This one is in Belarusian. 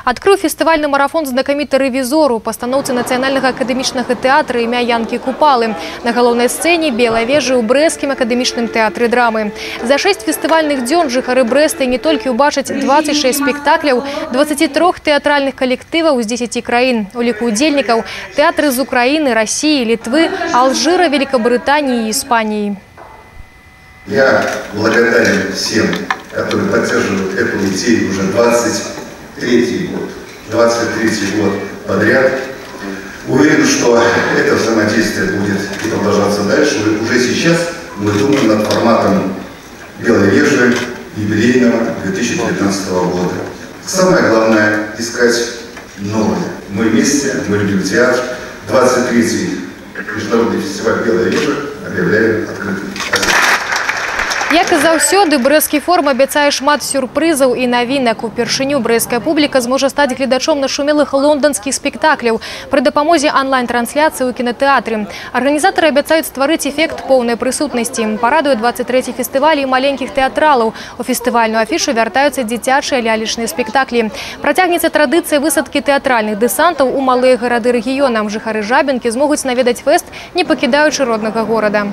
Адкрыў фестывальны марафон знакаміты рэвізор у пастаноўцы нацыянальнага акадэмічнага тэатра імя Янкі Купалы. На галоўнай сцэне белай вежы ў брэсцкім акадэмічным тэатры драмы. За 6 фестывальных дзён жыхары Брэста не толькі ўбачаць 26 спектакляў, 23 тэатральных калектываў з 10 краін. У ліку удзельнікаў тэатры з Украіны, России, Литвы, Алжира, Великобритании и Испании. Я благодарен всем, которые поддерживают эту идею уже 23-й год подряд. Уверен, что это взаимодействие будет и продолжаться дальше. Уже сейчас мы думаем над форматом «Белой вежи» юбилейного 2019 года. Самое главное – искать новое. Мы вместе, мы любим театр. 23-й международный фестиваль «Белая вежа» объявляем открытым. Як і заўсёды, брэсцкі форум абяцае шмат сюрпрызаў і навінак. Упершыню брэсцкая публіка зможа стаць гледачом нашумелых лонданскіх спектакляў пры дапамозе онлайн-трансляцыі ў кінатэатры. Арганізатары абяцаюць стварыць эфект поўнай прысутнасці. Парадуе 23-й фестываль і маленькіх тэатралаў. У фестывальную афішу вяртаюцца дзіцячыя лялечныя спектаклі. Працягнецца традыцыя высадкі тэатральных дэсантаў у малыя гарады рэгіёна. Жыхары Жабінкі змогуць наведаць фэст, не пакідаючы роднага горада.